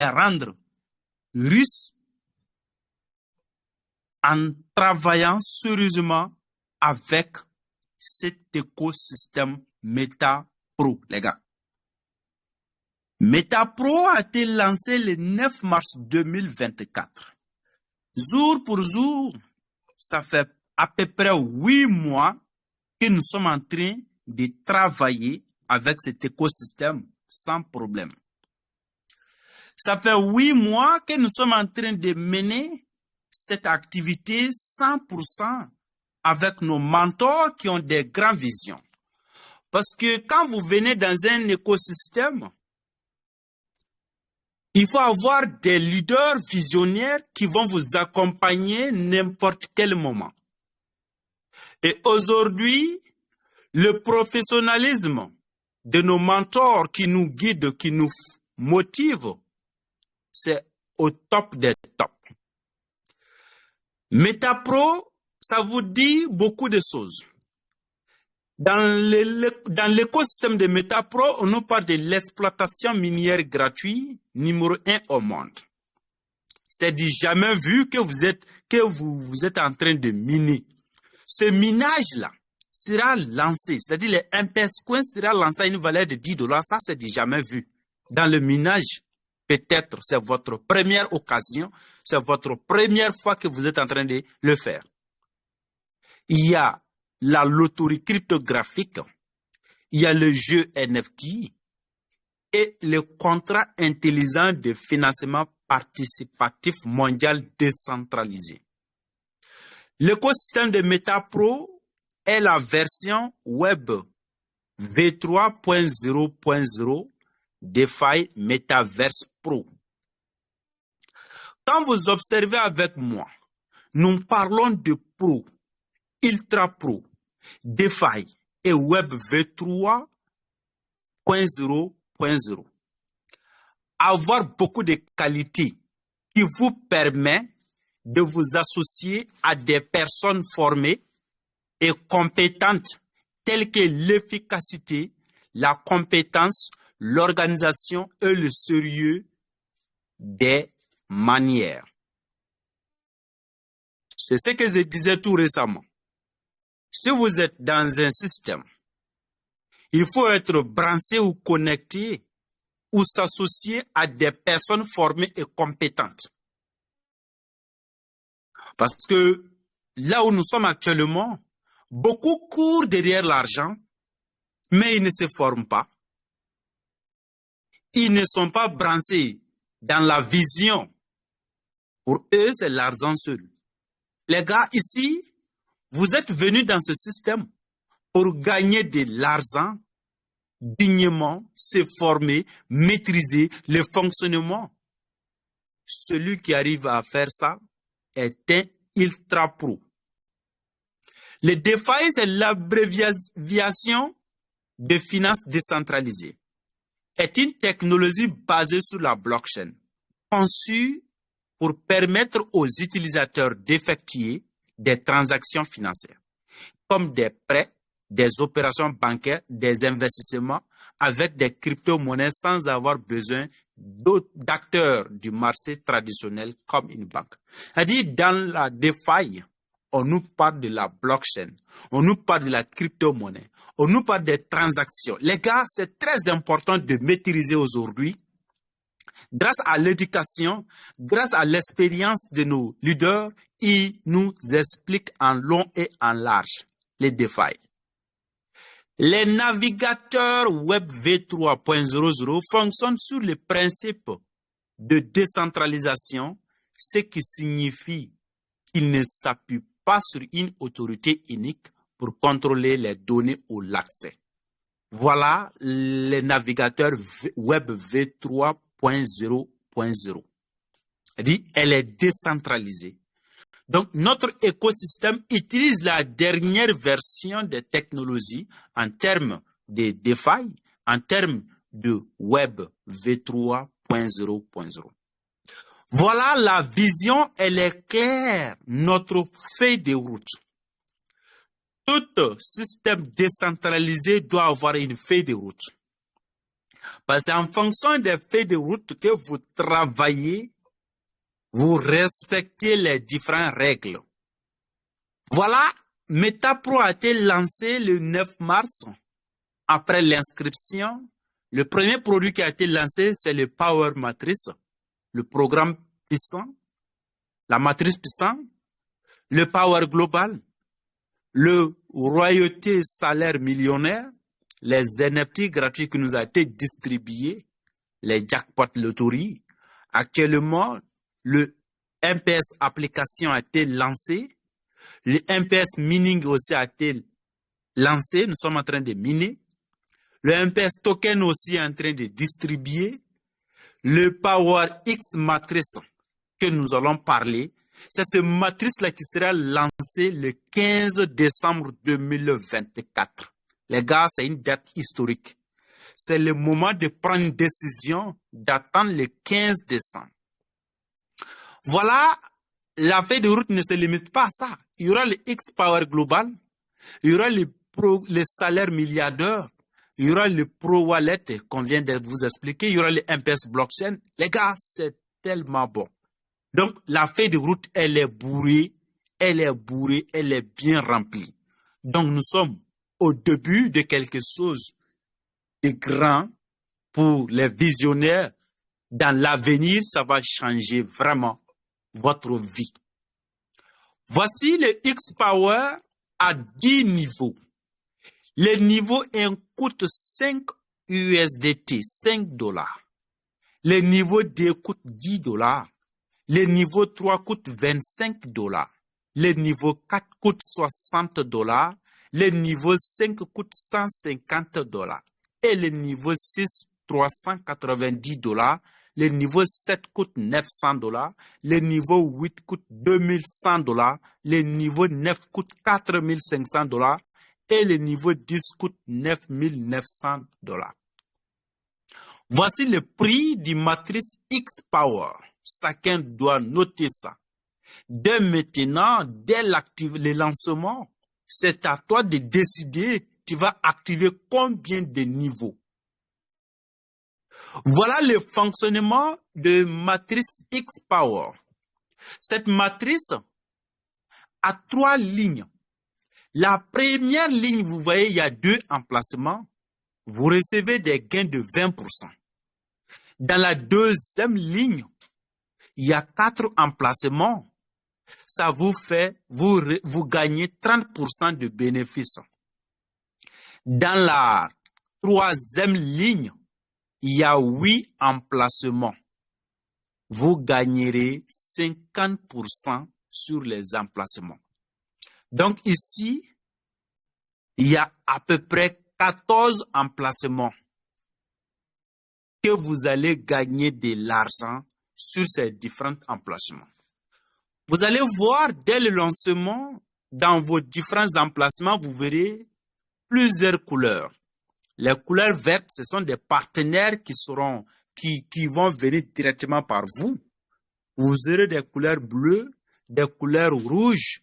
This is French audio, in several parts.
rendre riche en travaillant sérieusement avec cet écosystème MetaPro, les gars. MetaPro a été lancé le 9 mars 2024. Jour pour jour, ça fait à peu près 8 mois que nous sommes en train de travailler avec cet écosystème sans problème. Ça fait 8 mois que nous sommes en train de mener cette activité 100% avec nos mentors qui ont des grandes visions. Parce que quand vous venez dans un écosystème, il faut avoir des leaders visionnaires qui vont vous accompagner n'importe quel moment. Et aujourd'hui, le professionnalisme de nos mentors qui nous guident, qui nous motivent, c'est au top des tops. MetaPro, ça vous dit beaucoup de choses. Dans l'écosystème de MetaPro, on nous parle de l'exploitation minière gratuite numéro 1 au monde. C'est du jamais vu que vous êtes en train de miner. Ce minage-là sera lancé, c'est-à-dire les MPS Coin sera lancé à une valeur de $10. Ça, c'est du jamais vu. Dans le minage, peut-être c'est votre première occasion, c'est votre première fois que vous êtes en train de le faire. Il y a la loterie cryptographique, il y a le jeu NFT et le contrat intelligent de financement participatif mondial décentralisé. L'écosystème de MetaPro est la version web v3.0.0 DeFi Metaverse Pro. Quand vous observez avec moi, nous parlons de Pro, Ultra Pro, DeFi et Web v3.0.0. Avoir beaucoup de qualités qui vous permet de vous associer à des personnes formées et compétentes telles que l'efficacité, la compétence, l'organisation et le sérieux des manières. C'est ce que je disais tout récemment. Si vous êtes dans un système, il faut être branché ou connecté ou s'associer à des personnes formées et compétentes. Parce que là où nous sommes actuellement, beaucoup courent derrière l'argent, mais ils ne se forment pas. Ils ne sont pas branchés dans la vision. Pour eux, c'est l'argent seul. Les gars, ici, vous êtes venus dans ce système pour gagner de l'argent dignement, se former, maîtriser le fonctionnement. Celui qui arrive à faire ça est un ultra pro. Le DeFi, c'est l'abréviation de finances décentralisées. Est une technologie basée sur la blockchain, conçue pour permettre aux utilisateurs d'effectuer des transactions financières, comme des prêts, des opérations bancaires, des investissements avec des crypto-monnaies sans avoir besoin d'acteurs du marché traditionnel comme une banque. C'est-à-dire, dans la DeFi, on nous parle de la blockchain, on nous parle de la crypto-monnaie, on nous parle des transactions. Les gars, c'est très important de maîtriser aujourd'hui, grâce à l'éducation, grâce à l'expérience de nos leaders, ils nous expliquent en long et en large les DeFi. Les navigateurs Web v3.0.0 fonctionnent sur le principe de décentralisation, ce qui signifie qu'ils ne s'appuient pas sur une autorité unique pour contrôler les données ou l'accès. Voilà les navigateurs Web v3.0.0. Elle est décentralisée. Donc, notre écosystème utilise la dernière version des technologies en termes de DeFi, en termes de Web v3.0.0. Voilà la vision, elle est claire, notre feuille de route. Tout système décentralisé doit avoir une feuille de route. Parce qu'en fonction des feuilles de route que vous travaillez, vous respectez les différentes règles. Voilà, MetaPro a été lancé le 9 mars. Après l'inscription, le premier produit qui a été lancé, c'est le Power Matrix, le programme puissant, la matrice puissante, le Power Global, le Royauté Salaire Millionnaire, les NFT gratuits qui nous a été distribués, les jackpot loterie. Actuellement, le MPS application a été lancé, le MPS mining aussi a été lancé, nous sommes en train de miner. Le MPS token aussi est en train de distribuer. Le Power X matrice que nous allons parler, c'est ce matrice-là qui sera lancé le 15 décembre 2024. Les gars, c'est une date historique. C'est le moment de prendre une décision d'attendre le 15 décembre. Voilà, la feuille de route ne se limite pas à ça. Il y aura le X Power Global, il y aura les salaires milliardaires, il y aura le Pro Wallet qu'on vient de vous expliquer, il y aura le MPS Blockchain. Les gars, c'est tellement bon. Donc, la feuille de route, elle est bourrée, elle est bien remplie. Donc, nous sommes au début de quelque chose de grand pour les visionnaires. Dans l'avenir, ça va changer vraiment votre vie. Voici le X-Power à 10 niveaux. Le niveau 1 coûte 5 USDT, 5 dollars. Le niveau 2 coûte 10 dollars. Le niveau 3 coûte 25 dollars. Le niveau 4 coûte 60 dollars. Le niveau 5 coûte 150 dollars. Et le niveau 6, 390 dollars. Le niveau 7 coûte 900 dollars. Le niveau 8 coûte 2100 dollars. Le niveau 9 coûte 4500 dollars. Et le niveau 10 coûte 9900 dollars. Voici le prix du matrice X-Power. Chacun doit noter ça. Dès maintenant, dès le lancement, c'est à toi de décider, tu vas activer combien de niveaux. Voilà le fonctionnement de matrice X-Power. Cette matrice a 3 lignes. La première ligne, vous voyez, il y a 2 emplacements. Vous recevez des gains de 20%. Dans la deuxième ligne, il y a 4 emplacements. Ça vous fait, vous gagnez 30% de bénéfices. Dans la troisième ligne, il y a 8 emplacements. Vous gagnerez 50% sur les emplacements. Donc ici, il y a à peu près 14 emplacements que vous allez gagner de l'argent sur ces différents emplacements. Vous allez voir dès le lancement, dans vos différents emplacements, vous verrez plusieurs couleurs. Les couleurs vertes, ce sont des partenaires qui vont venir directement par vous. Vous aurez des couleurs bleues, des couleurs rouges,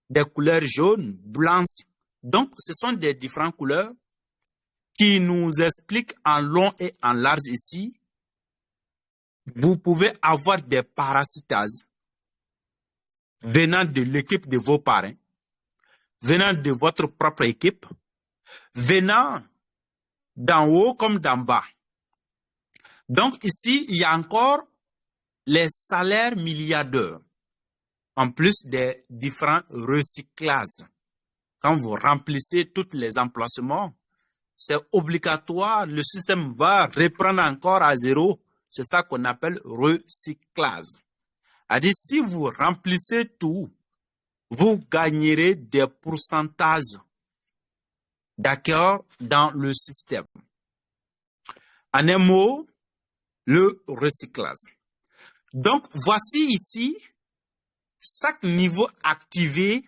des couleurs jaunes, blanches. Donc, ce sont des différentes couleurs qui nous expliquent en long et en large ici. Vous pouvez avoir des parasitages venant de l'équipe de vos parents, venant de votre propre équipe, venant d'en haut comme d'en bas. Donc ici, il y a encore les salaires milliardaires, en plus des différents recyclages. Quand vous remplissez tous les emplacements, c'est obligatoire, le système va reprendre encore à zéro. C'est ça qu'on appelle recyclage. C'est-à-dire, si vous remplissez tout, vous gagnerez des pourcentages, d'accord, dans le système. En un mot, le recyclage. Donc, voici ici, chaque niveau activé,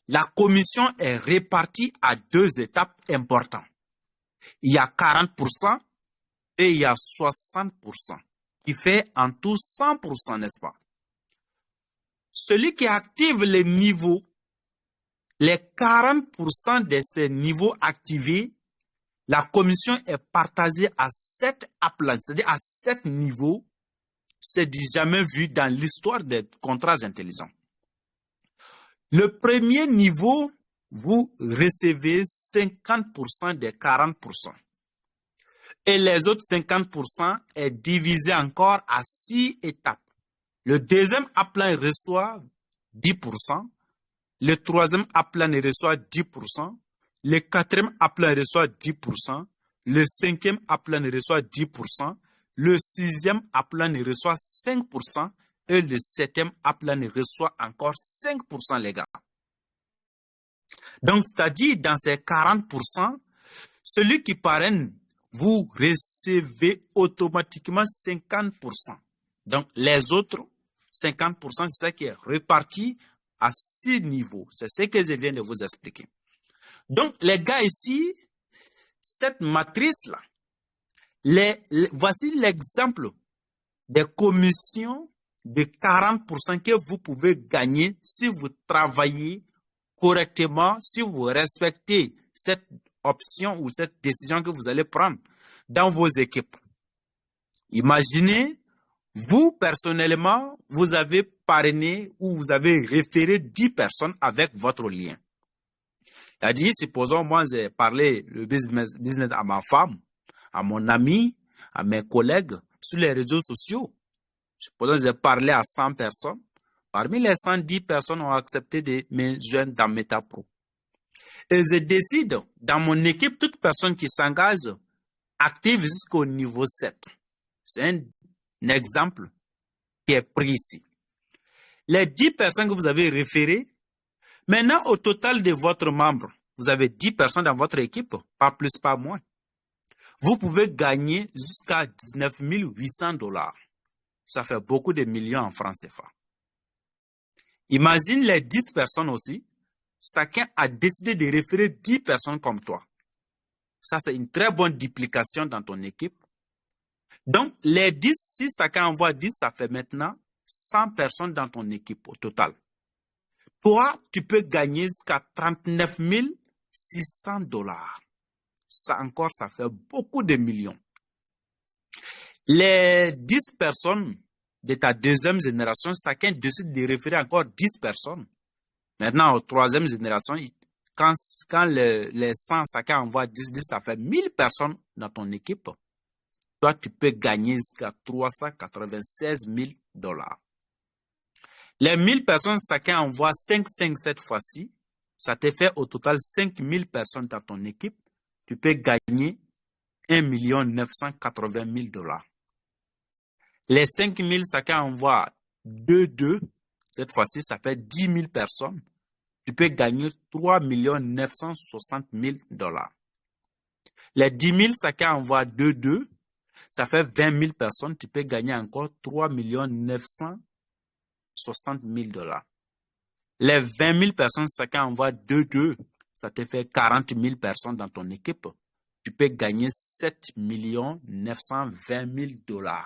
la commission est répartie à 2 étapes importantes. Il y a 40% et il y a 60%, qui fait en tout 100%, n'est-ce pas? Celui qui active les niveaux, les 40% de ces niveaux activés, la commission est partagée à 7 applans, c'est-à-dire à 7 niveaux. C'est du jamais vu dans l'histoire des contrats intelligents. Le premier niveau, vous recevez 50% des 40%. Et les autres 50% est divisé encore à 6 étapes. Le deuxième appelant reçoit 10%. Le troisième appelant reçoit 10%. Le quatrième appelant reçoit 10%. Le cinquième appelant reçoit 10%. Le sixième appelant reçoit 5%. Et le septième appelant reçoit encore 5%, les gars. Donc, c'est-à-dire, dans ces 40%, celui qui parraine, vous recevez automatiquement 50%. Donc, les autres 50%, c'est ça qui est réparti à 6 niveaux. C'est ce que je viens de vous expliquer. Donc, les gars, ici, cette matrice-là, voici l'exemple des commissions de 40% que vous pouvez gagner si vous travaillez correctement, si vous respectez cette option ou cette décision que vous allez prendre dans vos équipes. Imaginez, vous, personnellement, vous avez parrainé ou vous avez référé 10 personnes avec votre lien. C'est-à-dire, supposons, moi, j'ai parlé le business à ma femme, à mon ami, à mes collègues sur les réseaux sociaux. Supposons, j'ai parlé à 100 personnes. Parmi les 110 personnes ont accepté de me joindre dans MetaPro. Et je décide, dans mon équipe, toute personne qui s'engage active jusqu'au niveau 7. C'est un exemple qui est pris ici. Les 10 personnes que vous avez référées, maintenant, au total de votre membre, vous avez 10 personnes dans votre équipe, pas plus, pas moins. Vous pouvez gagner jusqu'à 19 800 $. Ça fait beaucoup de millions en francs CFA. Imagine les 10 personnes aussi. Chacun a décidé de référer 10 personnes comme toi. Ça, c'est une très bonne duplication dans ton équipe. Donc, les 10, si chacun envoie 10, ça fait maintenant 100 personnes dans ton équipe au total. Toi, tu peux gagner jusqu'à 39 600 $. Ça encore, ça fait beaucoup de millions. Les 10 personnes de ta deuxième génération, chacun décide de référer encore 10 personnes. Maintenant, aux troisième génération, quand les 100, chacun envoie 10, ça fait 1000 personnes dans ton équipe. Toi, tu peux gagner jusqu'à 396 000 $. Les 1000 personnes, chacun envoie 5 cette fois-ci. Ça te fait au total 5000 personnes dans ton équipe. Tu peux gagner 1 980 000 $. Les 5000, chacun envoie 2. Cette fois-ci, ça fait 10 000 personnes. Tu peux gagner 3 960 000 $. Les 10 000, chacun envoie 2. Ça fait 20 000 personnes. Tu peux gagner encore 3 960 000 $. Les 20 000 personnes, chacun envoie 2. Ça te fait 40 000 personnes dans ton équipe. Tu peux gagner 7 920 000 $.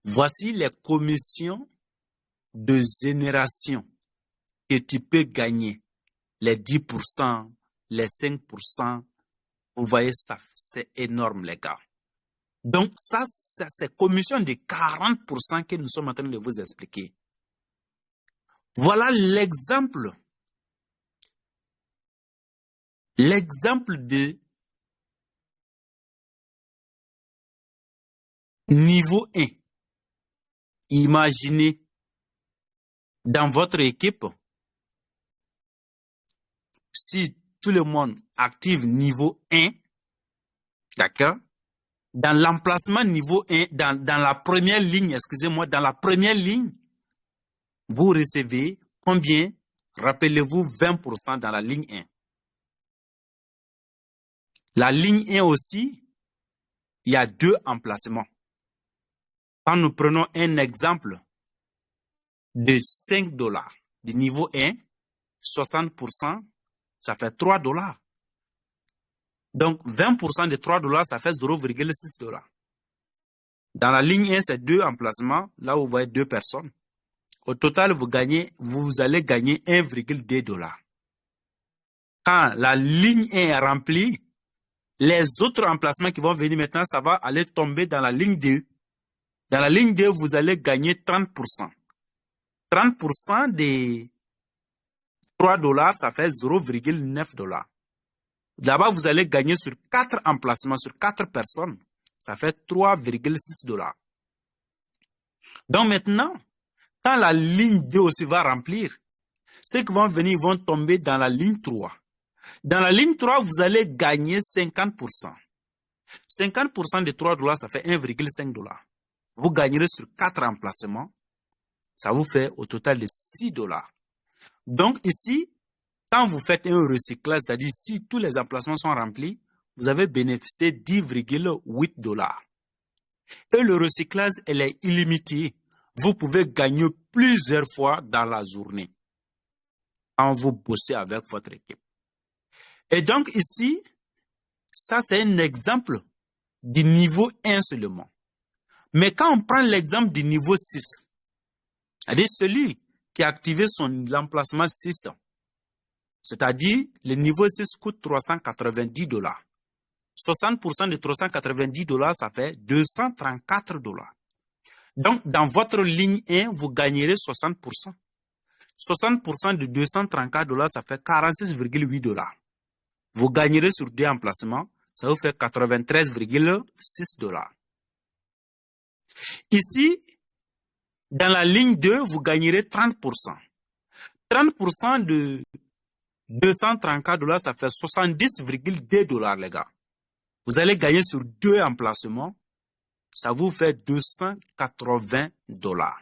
Voici les commissions de génération que tu peux gagner. Les 10%, les 5%. Vous voyez, ça, c'est énorme, les gars. Donc, ça c'est commission de 40% que nous sommes en train de vous expliquer. Voilà l'exemple. L'exemple de niveau 1. Imaginez dans votre équipe, si tout le monde active niveau 1, d'accord? Dans l'emplacement niveau 1, dans la première ligne, excusez-moi, dans la première ligne, vous recevez combien? Rappelez-vous, 20% dans la ligne 1. La ligne 1 aussi, il y a 2 emplacements. Quand nous prenons un exemple de 5 $, du niveau 1, 60%, ça fait 3 $. Donc, 20% de 3 $, ça fait 0,6 $. Dans la ligne 1, c'est 2 emplacements, là où vous voyez 2 personnes. Au total, vous allez gagner 1,2 $. Quand la ligne 1 est remplie, Les autres emplacements qui vont venir maintenant, ça va aller tomber dans la ligne 2. Dans la ligne 2, vous allez gagner 30%. 30% des $3, ça fait 0,9 $. Là-bas, vous allez gagner sur 4 emplacements, sur 4 personnes. Ça fait 3,6 $. Donc maintenant, quand la ligne 2 aussi va remplir, ceux qui vont venir vont tomber dans la ligne 3. Dans la ligne 3, vous allez gagner 50%. 50% de $3, ça fait 1,5 $. Vous gagnerez sur 4 emplacements. Ça vous fait au total de 6 $. Donc ici, quand vous faites un recyclage, c'est-à-dire si tous les emplacements sont remplis, vous avez bénéficié 10,8 $. Et le recyclage, elle est illimité. Vous pouvez gagner plusieurs fois dans la journée quand vous bossez avec votre équipe. Et donc ici, ça c'est un exemple du niveau 1 seulement. Mais quand on prend l'exemple du niveau 6, c'est-à-dire celui qui a activé son emplacement 6, c'est-à-dire le niveau 6 coûte 390 $. 60% de 390 $, ça fait 234 $. Donc, dans votre ligne 1, vous gagnerez 60%. 60% de 234 $, ça fait 46,8 $. Vous gagnerez sur 2 emplacements, ça vous fait 93,6 $. Ici, dans la ligne 2, vous gagnerez 30%. 30% de 234 $, ça fait 70,2 $, les gars. Vous allez gagner sur 2 emplacements, ça vous fait 280 $.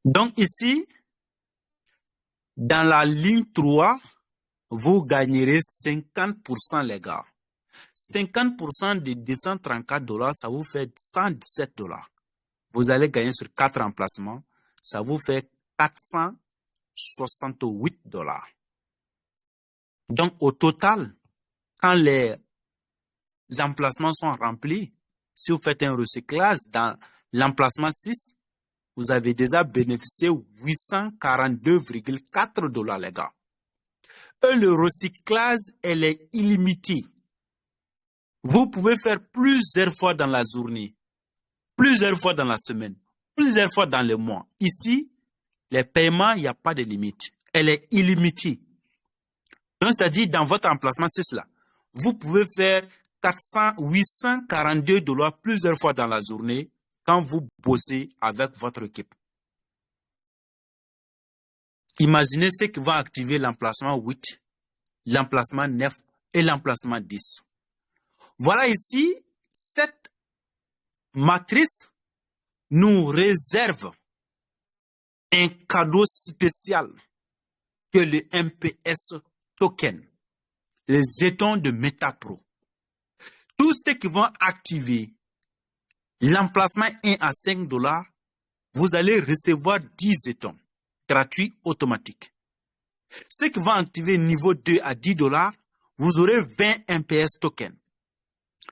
Donc ici, dans la ligne 3, vous gagnerez 50%, les gars. 50% de 234 $, ça vous fait 117 $. Vous allez gagner sur 4 emplacements, ça vous fait 468 $. Donc au total, quand les emplacements sont remplis, si vous faites un recyclage dans l'emplacement 6, vous avez déjà bénéficié 842,4 $, les gars. Et le recyclage, elle est illimitée. Vous pouvez faire plusieurs fois dans la journée, plusieurs fois dans la semaine, plusieurs fois dans le mois. Ici, les paiements, il n'y a pas de limite. Elle est illimitée. Donc, c'est-à-dire, dans votre emplacement 6 là, vous pouvez faire 842 $ plusieurs fois dans la journée quand vous bossez avec votre équipe. Imaginez ceux qui vont activer l'emplacement 8, l'emplacement 9 et l'emplacement 10. Voilà ici, cette matrice nous réserve un cadeau spécial que le MPS token, les jetons de MetaPro. Tous ceux qui vont activer l'emplacement 1 à 5 $, vous allez recevoir 10 jetons gratuits automatiques. Ceux qui vont activer niveau 2 à 10 $, vous aurez 20 MPS tokens.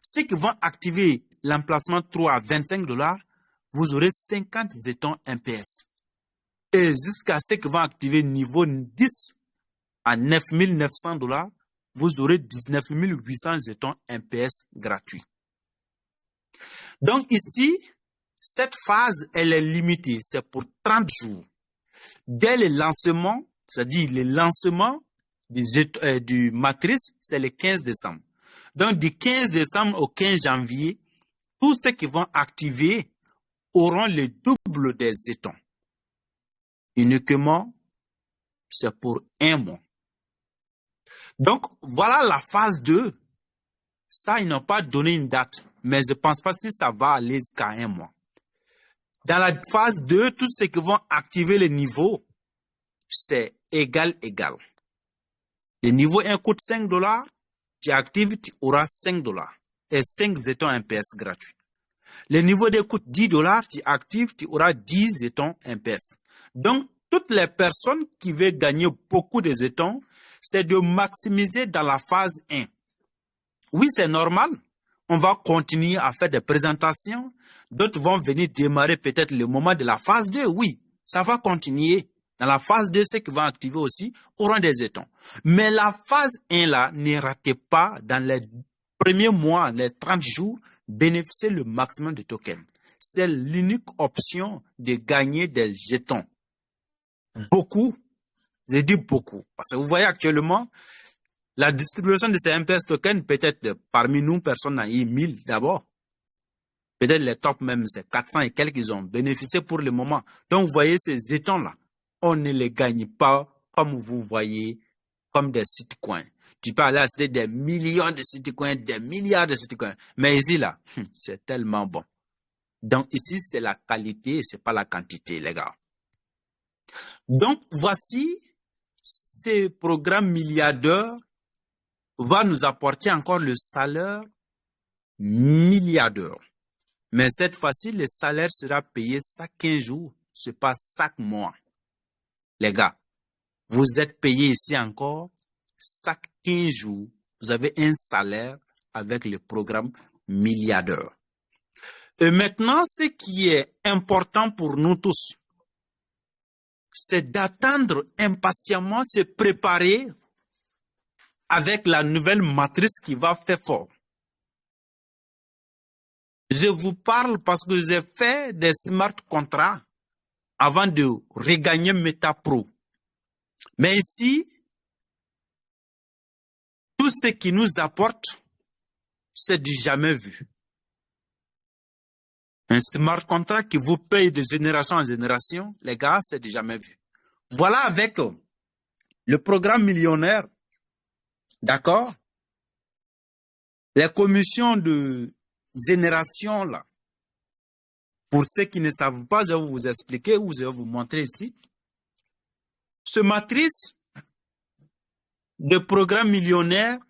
Ceux qui vont activer l'emplacement 3 à 25 $, vous aurez 50 jetons MPS. Et jusqu'à ceux qui vont activer niveau 10 à 9 900 $, vous aurez 19 800 jetons MPS gratuits. Donc ici, cette phase, elle est limitée. C'est pour 30 jours. Dès le lancement, c'est-à-dire le lancement du matrice, c'est le 15 décembre. Donc du 15 décembre au 15 janvier, tous ceux qui vont activer auront le double des jetons. Uniquement, c'est pour 1 mois. Donc, voilà la phase 2. Ça, ils n'ont pas donné une date, mais je ne pense pas si ça va aller jusqu'à 1 mois. Dans la phase 2, tous ceux qui vont activer le niveau, c'est égal. Le niveau 1 coûte 5 $, tu actives, tu auras 5 $ et 5 jetons MPS gratuits. Le niveau 2 coûte 10 $, tu actives, tu auras 10 jetons MPS. Donc, toutes les personnes qui veulent gagner beaucoup de jetons, c'est de maximiser dans la phase 1. Oui, c'est normal. On va continuer à faire des présentations. D'autres vont venir démarrer peut-être le moment de la phase 2. Oui, ça va continuer. Dans la phase 2, ceux qui vont activer aussi auront des jetons. Mais la phase 1, là, ne ratez pas dans les premiers mois, les 30 jours, bénéficier le maximum de tokens. C'est l'unique option de gagner des jetons. Beaucoup, j'ai dit beaucoup. Parce que vous voyez actuellement, la distribution de ces MPS tokens, peut-être parmi nous, personne n'a eu 1000 d'abord. Peut-être les top même, c'est 400 et quelques qui ont bénéficié pour le moment. Donc, vous voyez ces jetons-là, on ne les gagne pas comme vous voyez, comme des sitcoins. Tu peux aller acheter des millions de sitcoins, des milliards de sitcoins. Mais ici, là, c'est tellement bon. Donc, ici, c'est la qualité et c'est pas la quantité, les gars. Donc, voici ce programme milliardaire va nous apporter encore le salaire milliardaire. Mais cette fois-ci, le salaire sera payé chaque 15 jours, c'est pas chaque mois. Les gars, vous êtes payés ici encore chaque 15 jours. Vous avez un salaire avec le programme milliardaire. Et maintenant, ce qui est important pour nous tous, c'est d'attendre impatiemment, se préparer avec la nouvelle matrice qui va faire fort. Je vous parle parce que j'ai fait des smart contrats avant de regagner MetaPro. Mais ici, tout ce qui nous apporte, c'est du jamais vu. Un smart contract qui vous paye de génération en génération, les gars, c'est du jamais vu. Voilà avec le programme millionnaire, d'accord? Les commissions de génération, là, pour ceux qui ne savent pas, je vais vous expliquer ou je vais vous montrer ici. Ce matrice de programme millionnaire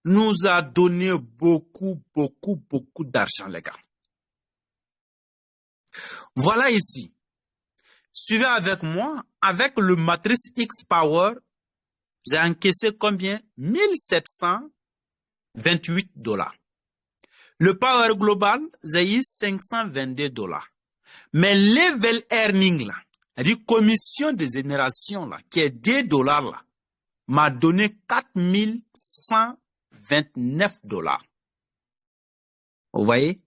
nous a donné beaucoup d'argent, les gars. Voilà ici. Suivez avec moi. Avec le matrice X-Power, j'ai encaissé combien? 1728 $. Le Power Global, j'ai eu 522 $. Mais Level Earning, là, c'est-à-dire commission de génération, là, qui est 2 $, là, m'a donné 4129 $. Vous voyez?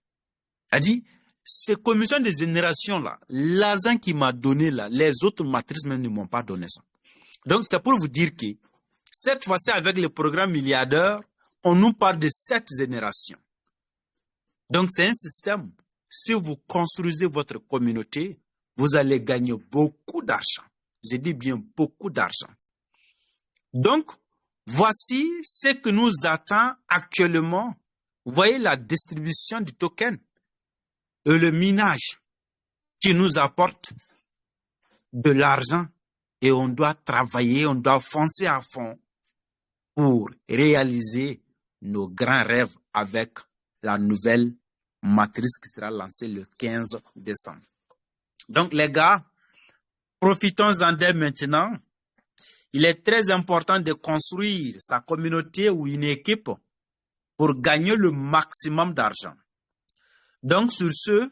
C'est-à-dire, ces commissions de génération, là, l'argent qu'il m'a donné, là, les autres matrices même ne m'ont pas donné ça. Donc, c'est pour vous dire que cette fois-ci, avec le programme milliardaire, on nous parle de 7 générations. Donc, c'est un système. Si vous construisez votre communauté, vous allez gagner beaucoup d'argent. Je dis bien beaucoup d'argent. Donc, voici ce que nous attend actuellement. Vous voyez la distribution du token et le minage qui nous apporte de l'argent et on doit travailler, on doit foncer à fond pour réaliser nos grands rêves avec la nouvelle matrice qui sera lancée le 15 décembre. Donc les gars, profitons-en dès maintenant. Il est très important de construire sa communauté ou une équipe pour gagner le maximum d'argent. Donc sur ce,